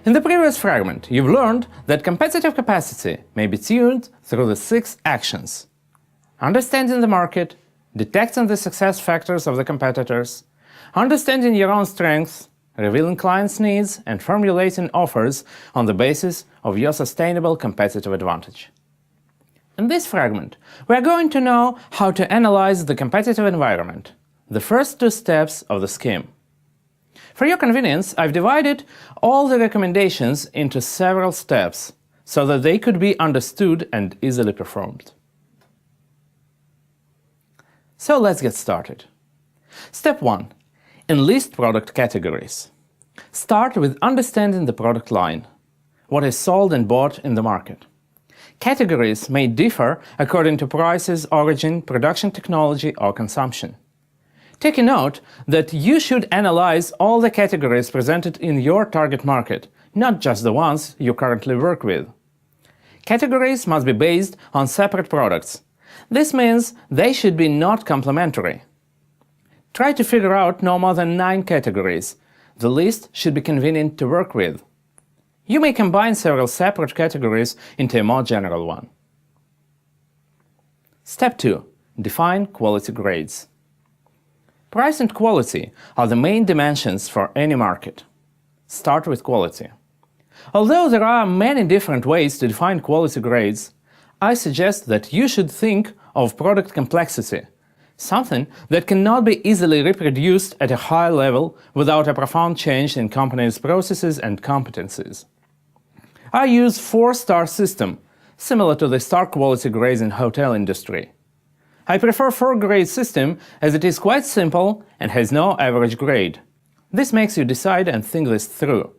In the previous fragment, you've learned that competitive capacity may be tuned through the 6 actions: understanding the market, detecting the success factors of the competitors, understanding your own strengths, revealing clients' needs, and formulating offers on the basis of your sustainable competitive advantage. In this fragment, we are going to know how to analyze the competitive environment, the first 2 steps of the scheme. For your convenience, I've divided all the recommendations into several steps so that they could be understood and easily performed. So let's get started. Step 1. Enlist product categories. Start with understanding the product line, what is sold and bought in the market. Categories may differ according to prices, origin, production technology, or consumption. Take a note that you should analyze all the categories presented in your target market, not just the ones you currently work with. Categories must be based on separate products. This means they should be not complementary. Try to figure out no more than 9 categories. The list should be convenient to work with. You may combine several separate categories into a more general one. Step 2. Define quality grades. Price and quality are the main dimensions for any market. Start with quality. Although there are many different ways to define quality grades, I suggest that you should think of product complexity, something that cannot be easily reproduced at a high level without a profound change in company's processes and competencies. I use 4-star system, similar to the star quality grades in hotel industry. I prefer 4-grade system as it is quite simple and has no average grade. This makes you decide and think this through.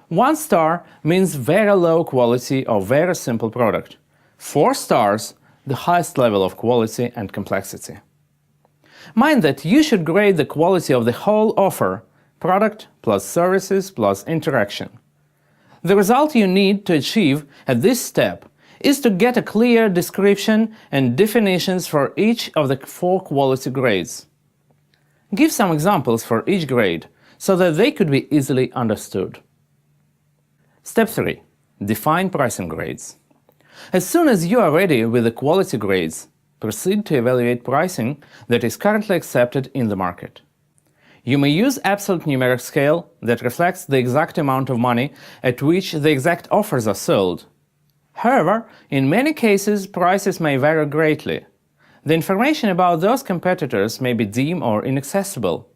1 star means very low quality or very simple product. 4 stars, the highest level of quality and complexity. Mind that you should grade the quality of the whole offer, product plus services plus interaction. The result you need to achieve at this step is to get a clear description and definitions for each of the 4 quality grades. Give some examples for each grade so that they could be easily understood. Step 3. Define pricing grades. As soon as you are ready with the quality grades, proceed to evaluate pricing that is currently accepted in the market. You may use absolute numeric scale that reflects the exact amount of money at which the exact offers are sold. However, in many cases, prices may vary greatly. The information about those competitors may be dim or inaccessible.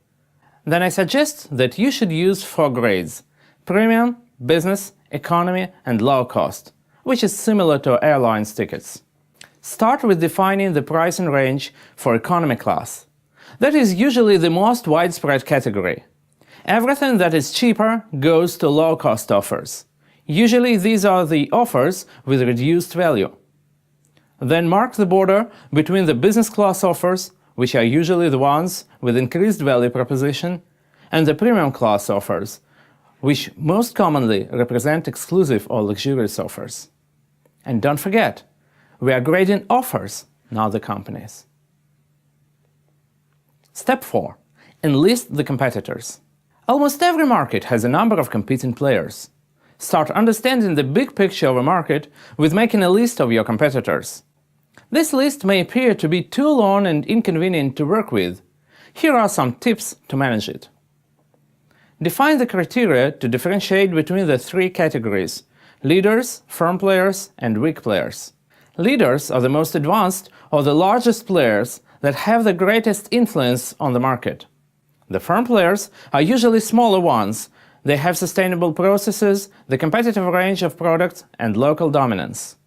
Then I suggest that you should use 4 grades: premium, business, economy, and low cost, which is similar to airlines tickets. Start with defining the pricing range for economy class. That is usually the most widespread category. Everything that is cheaper goes to low-cost offers. Usually these are the offers with reduced value. Then mark the border between the business class offers, which are usually the ones with increased value proposition, and the premium class offers, which most commonly represent exclusive or luxurious offers. And don't forget, we are grading offers, not the companies. Step 4. Enlist the competitors. Almost every market has a number of competing players. Start understanding the big picture of a market with making a list of your competitors. This list may appear to be too long and inconvenient to work with. Here are some tips to manage it. Define the criteria to differentiate between the 3 categories: leaders, firm players, and weak players. Leaders are the most advanced or the largest players that have the greatest influence on the market. The firm players are usually smaller ones. They have sustainable processes, the competitive range of products, and local dominance.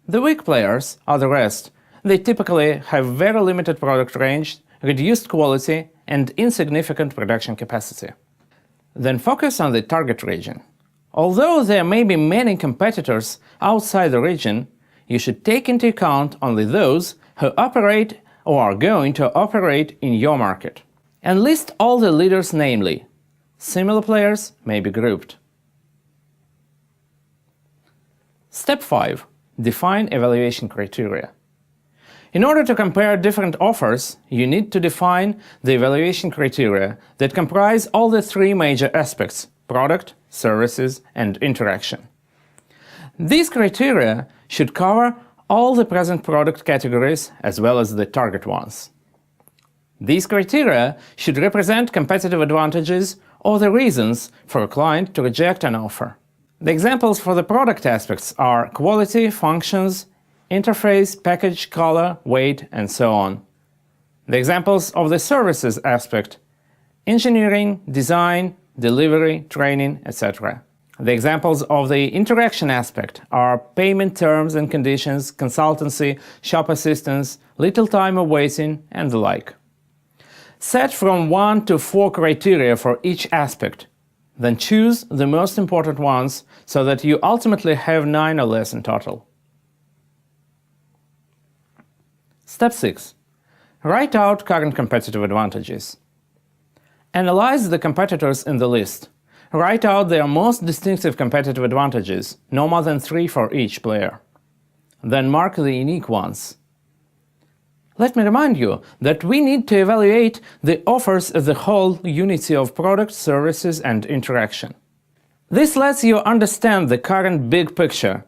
The weak players are the rest. They typically have very limited product range, reduced quality, and insignificant production capacity. Then focus on the target region. Although there may be many competitors outside the region, you should take into account only those who operate or are going to operate in your market. And list all the leaders namely. Similar players may be grouped. Step 5. Define evaluation criteria. In order to compare different offers, you need to define the evaluation criteria that comprise all the 3 major aspects: product, services, and interaction. These criteria should cover all the present product categories as well as the target ones. These criteria should represent competitive advantages or the reasons for a client to reject an offer. The examples for the product aspects are quality, functions, interface, package, color, weight, and so on. The examples of the services aspect: engineering, design, delivery, training, etc. The examples of the interaction aspect are payment terms and conditions, consultancy, shop assistance, little time of waiting, and the like. Set from 1 to 4 criteria for each aspect, then choose the most important ones so that you ultimately have 9 or less in total. Step 6. Write out current competitive advantages. Analyze the competitors in the list. Write out their most distinctive competitive advantages, no more than 3 for each player. Then mark the unique ones. Let me remind you that we need to evaluate the offers as the whole unity of products, services, and interaction. This lets you understand the current big picture,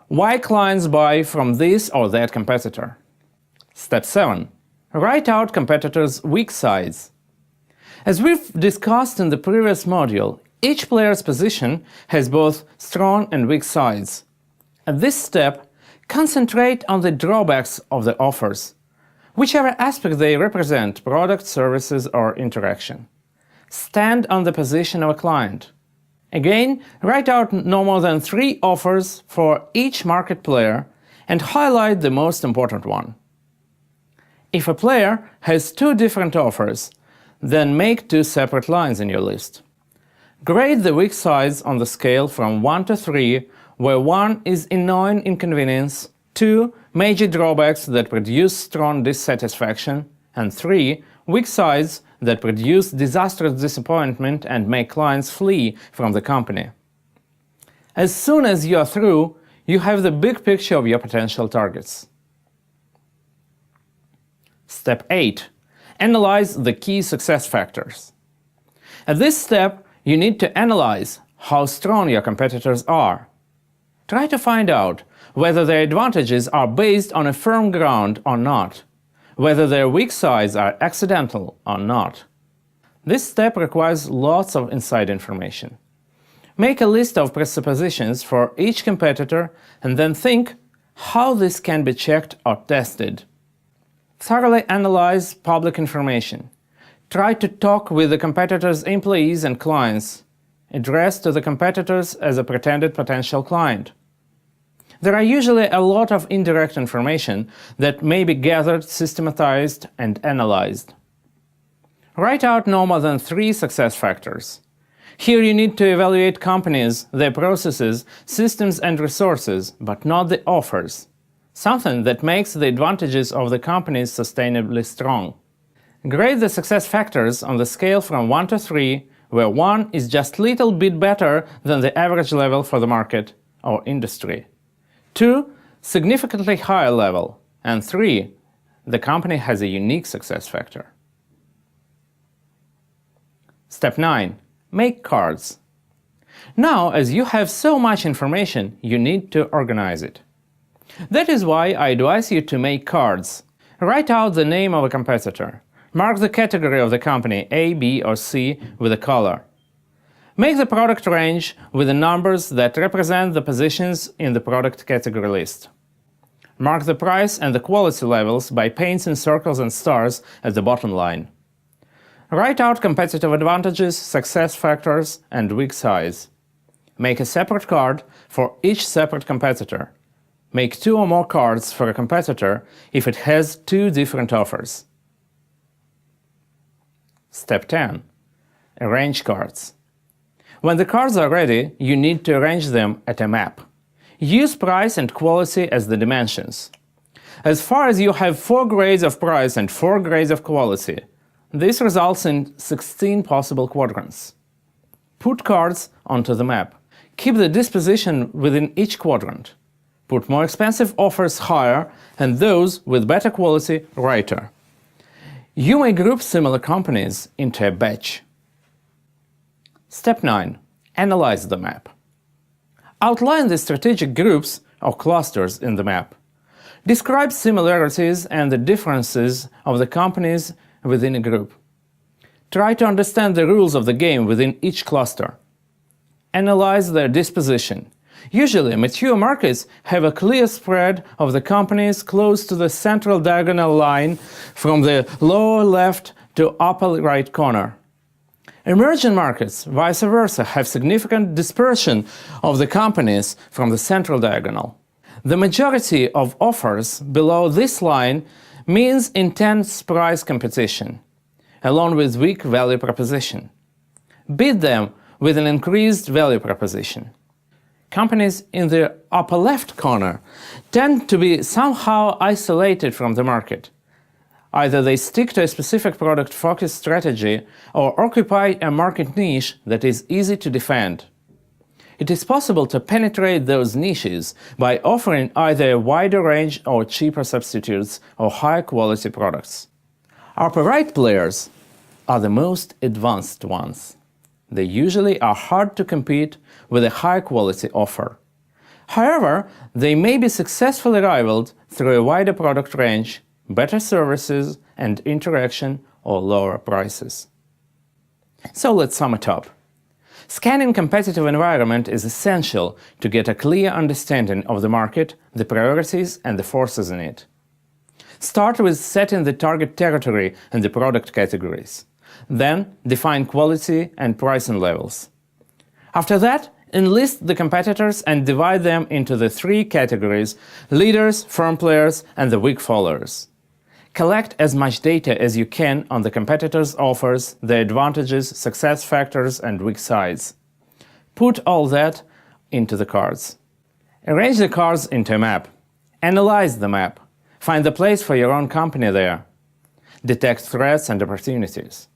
why clients buy from this or that competitor. Step 7. Write out competitors' weak sides. As we've discussed in the previous module, each player's position has both strong and weak sides. At this step, concentrate on the drawbacks of the offers, whichever aspect they represent, product, services, or interaction. Stand on the position of a client. Again, write out no more than 3 offers for each market player and highlight the most important one. If a player has 2 different offers, then make 2 separate lines in your list. Grade the weak sides on the scale from 1 to 3, where 1 is annoying inconvenience, 2 major drawbacks that produce strong dissatisfaction, and 3 weak sides that produce disastrous disappointment and make clients flee from the company. As soon as you are through, you have the big picture of your potential targets. Step 8. Analyze the key success factors. At this step, you need to analyze how strong your competitors are. Try to find out whether their advantages are based on a firm ground or not, whether their weak sides are accidental or not. This step requires lots of inside information. Make a list of presuppositions for each competitor and then think how this can be checked or tested. Thoroughly analyze public information. Try to talk with the competitor's employees and clients. Address to the competitors as a pretended potential client. There are usually a lot of indirect information that may be gathered, systematized, and analyzed. Write out no more than 3 success factors. Here you need to evaluate companies, their processes, systems, and resources, but not the offers. Something that makes the advantages of the companies sustainably strong. Grade the success factors on the scale from 1 to 3, where 1 is just a little bit better than the average level for the market or industry. 2, significantly higher level, and 3, the company has a unique success factor. Step 9. Make cards. Now, as you have so much information, you need to organize it. That is why I advise you to make cards. Write out the name of a competitor. Mark the category of the company A, B, or C with a color. Make the product range with the numbers that represent the positions in the product category list. Mark the price and the quality levels by paints in circles and stars at the bottom line. Write out competitive advantages, success factors, and weak sides. Make a separate card for each separate competitor. Make 2 or more cards for a competitor if it has 2 different offers. Step 10. Arrange cards. When the cards are ready, you need to arrange them at a map. Use price and quality as the dimensions. As far as you have 4 grades of price and 4 grades of quality, this results in 16 possible quadrants. Put cards onto the map. Keep the disposition within each quadrant. Put more expensive offers higher and those with better quality righter. You may group similar companies into a batch. Step 9. Analyze the map. Outline the strategic groups or clusters in the map. Describe similarities and the differences of the companies within a group. Try to understand the rules of the game within each cluster. Analyze their disposition. Usually, mature markets have a clear spread of the companies close to the central diagonal line from the lower left to upper right corner. Emerging markets, vice versa, have significant dispersion of the companies from the central diagonal. The majority of offers below this line means intense price competition, along with weak value proposition. Beat them with an increased value proposition. Companies in the upper left corner tend to be somehow isolated from the market. Either they stick to a specific product-focused strategy or occupy a market niche that is easy to defend. It is possible to penetrate those niches by offering either a wider range or cheaper substitutes or higher quality products. Upper right players are the most advanced ones. They usually are hard to compete with a high-quality offer. However, they may be successfully rivaled through a wider product range, better services and interaction, or lower prices. So let's sum it up. Scanning competitive environment is essential to get a clear understanding of the market, the priorities, and the forces in it. Start with setting the target territory and the product categories. Then, define quality and pricing levels. After that, enlist the competitors and divide them into the three categories: leaders, firm players, and the weak followers. Collect as much data as you can on the competitors' offers, their advantages, success factors, and weak sides. Put all that into the cards. Arrange the cards into a map. Analyze the map. Find the place for your own company there. Detect threats and opportunities.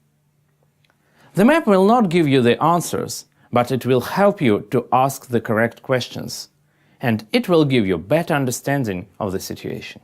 The map will not give you the answers, but it will help you to ask the correct questions, and it will give you better understanding of the situation.